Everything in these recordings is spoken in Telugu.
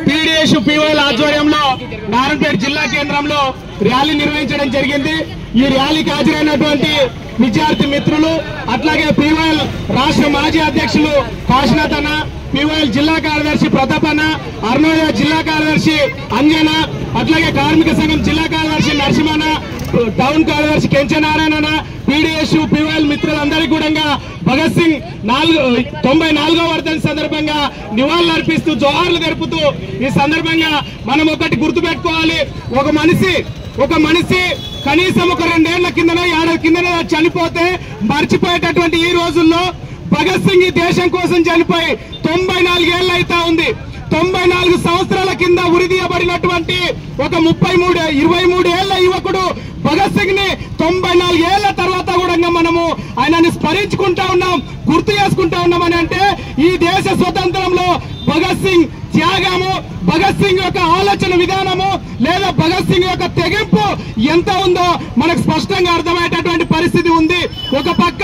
పీడీఎస్ పీవైల ఆధ్వర్యంలో నారాయణపేట జిల్లా కేంద్రంలో ర్యాలీ నిర్వహించడం జరిగింది। ఈ ర్యాలీకి హాజరైనటువంటి విద్యార్థి మిత్రులు, అట్లాగే పీవైల్ రాష్ట్ర మాజీ అధ్యక్షులు కాశీనాథ్ అన్న, పీవైల్ జిల్లా కార్యదర్శి ప్రతాప్ అన్న, అరుణోదయ జిల్లా కార్యదర్శి అంజన, అట్లాగే కార్మిక సంఘం జిల్లా కార్యదర్శి నరసింహన్న, టౌన్ కార్యదర్శి కెంచనారాయణ, పీడీఎస్ పీవైల్ మిత్రులందరికీ కూడా భగత్ సింగ్ 94వ వర్ధంతి సందర్భంగా నివాళులు అర్పిస్తూ జోహార్లు తెలుపుతూ ఈ సందర్భంగా మనం ఒకటి గుర్తుపెట్టుకోవాలి, ఒక మనిషి కనీసం ఒక 2 ఏళ్ల కిందనో 7 ఏళ్ల కిందనో చనిపోతే మర్చిపోయేటటువంటి ఈ రోజుల్లో భగత్ సింగ్ ఈ దేశం కోసం చనిపోయి 94 ఏళ్ళు అవుతా ఉంది। 94 సంవత్సరాల కింద ఉరిదీయబడినటువంటి ఒక 23 ఏళ్ల యువకుడు భగత్ సింగ్ ని 94 ఏళ్ల తర్వాత కూడా మనము ఆయనని స్మరించుకుంటా ఉన్నాం, గుర్తు చేసుకుంటా ఉన్నామని అంటే ఈ దేశ స్వతంత్రంలో భగత్ సింగ్ త్యాగము, భగత్ సింగ్ యొక్క ఆలోచన విధానము లేదా భగత్ సింగ్ యొక్క తెగింపు ఎంత ఉందో మనకు స్పష్టంగా అర్థమయ్యేటటువంటి పరిస్థితి ఉంది। ఒక పక్క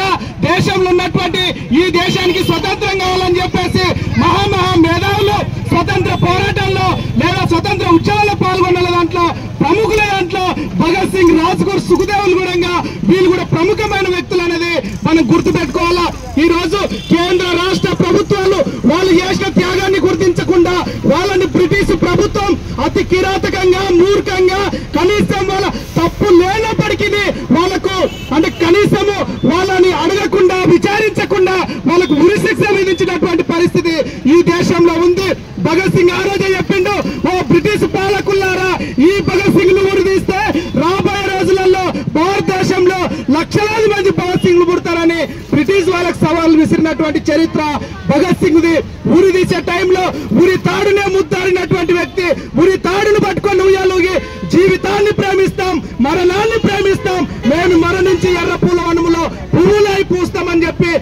దేశంలో ఉన్నటువంటి ఈ దేశానికి స్వతంత్రం కావాలని చెప్పేసి మహా మేధావులు స్వతంత్ర పోరాటంలో లేదా స్వతంత్ర ఉద్యమాల్లో పాల్గొన్న దాంట్లో ప్రముఖుల దాంట్లో భగత్ సింగ్, రాజ్గురు, సుఖదేవులు కూడా వీళ్ళు కూడా ప్రముఖమైన వ్యక్తులు అనేది మనం గుర్తుపెట్టుకోవాలా। ఈ రోజు కేంద్ర రాష్ట్ర ప్రభుత్వాలు వాళ్ళు చేసిన త్యాగాన్ని గుర్తించకుండా వాళ్ళని బ్రిటిష్ ప్రభుత్వం అతి కిరాతకంగా, మూర్ఖంగా, కనీసం వాళ్ళ తప్పు లేనప్పటికీ వాళ్ళకు అంటే కనీసము వాళ్ళని అడగకుండా, విచారించకుండా వాళ్ళకు ఉరి శిక్ష విధించినటువంటి పరిస్థితి ఈ దేశంలో ఉంది। భగత్ సింగ్ ఆ రోజే చెప్పిండు, ఓ బ్రిటిష్ పాలకులారా, ఈ భగత్ సింగ్ ను ఉరిదీస్తే రాబోయే రోజులలో భారతదేశంలో లక్షలాది మంది భగత్ సింగ్ పుడతారని బ్రిటిష్ వాళ్ళకు సవాల్ విసిరినటువంటి చరిత్ర భగత్ సింగ్ ది। ఉరి తీసే టైంలో ఉరి తాడునే ముద్దాడినటువంటి వ్యక్తి, ఉరి తాడును పట్టుకొని ఉయ్యాలుగి జీవితాన్ని ప్రేమిస్తాం, మరణాన్ని ప్రేమిస్తాం, మేము మరణించి ఎర్ర పూల వనములో పువ్వులై పూస్తామని చెప్పి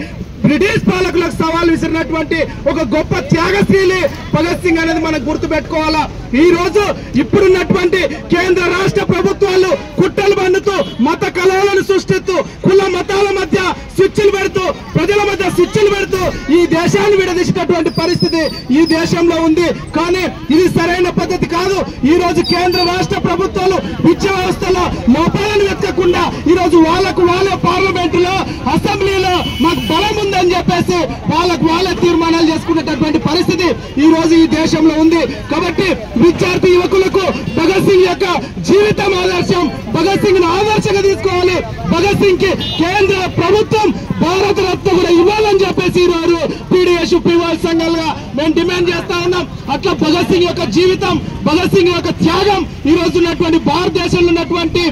బ్రిటిష్ పాలకులకు సవాల్ విసిరినటువంటి ఒక గొప్ప త్యాగశీలి భగత్ సింగ్ అనేది మనం గుర్తుపెట్టుకోవాలా। ఈ రోజు ఇప్పుడున్నటువంటి కేంద్ర రాష్ట్ర ప్రభుత్వాలు కుట్రలు పన్నుతూ మత కలహాలను సృష్టిస్తూ కుల మతాల మధ్య స్విచ్లు పెడుతూ ప్రజల మధ్య స్విచ్లు పెడుతూ ఈ దేశాన్ని విడదీసినటువంటి పరిస్థితి ఈ దేశంలో ఉంది। కానీ ఇది సరైన పద్ధతి కాదు। ఈ రోజు కేంద్ర రాష్ట్ర ప్రభుత్వాలు విద్యా వ్యవస్థలో లోపాలను వెతకకుండా ఈ రోజు వాళ్ళే పార్లమెంటులో, అసెంబ్లీలో మాకు బలం ఉందని చెప్పేసి వాళ్ళే తీర్మానాలు చేసుకునేటటువంటి పరిస్థితి ఈ రోజు ఈ దేశంలో ఉంది। కాబట్టి విద్యార్థి యువకులకు భగత్ సింగ్ యొక్క జీవితం ఆదర్శం, భగత్ సింగ్ ను ఆదర్శంగా తీసుకోవాలి। భగత్ సింగ్ కి కేంద్ర ప్రభుత్వం భారత రత్న కూడా ఇవ్వాలని చెప్పేసి ఈ రోజు పీడీఎస్ పీవైల్ సంఘాలుగా మేము డిమాండ్ చేస్తా ఉన్నాం। అట్లా భగత్ సింగ్ యొక్క జీవితం, భగత్ సింగ్ యొక్క త్యాగం ఈ రోజు ఉన్నటువంటి భారతదేశంలో ఉన్నటువంటి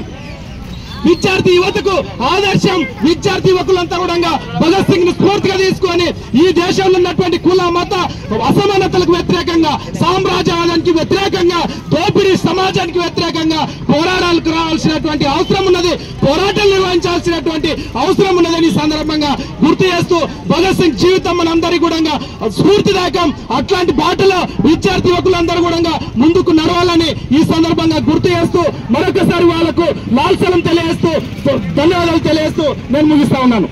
విద్యార్థి యువతకు ఆదర్శం। విద్యార్థి యువకులంతా కూడా భగత్ సింగ్ ను స్ఫూర్తిగా తీసుకొని ఈ దేశంలో ఉన్నటువంటి కుల మత అసమానతలకు వ్యతిరేకంగా, సామ్రాజ్యవాదానికి వ్యతిరేకంగా, దోపిడీ సమాజానికి వ్యతిరేకంగా పోరాటాలకు రావాల్సినటువంటి అవసరం ఉన్నది, పోరాటాలు నిర్వహించాల్సినటువంటి అవసరం ఉన్నదని ఈ సందర్భంగా గుర్తు చేస్తూ భగత్ సింగ్ జీవితం మనందరికీ కూడా స్ఫూర్తిదాయకం। అట్లాంటి బాటలో విద్యార్థి యువకులందరూ కూడా ముందుకు నడవాలని ఈ సందర్భంగా గుర్తు చేస్తూ మరొకసారి వాళ్లకు లాల్ సలాం తెలియజేస్తూ ధన్యవాదాలు తెలియజేస్తూ నేను ముగిస్తా ఉన్నాను।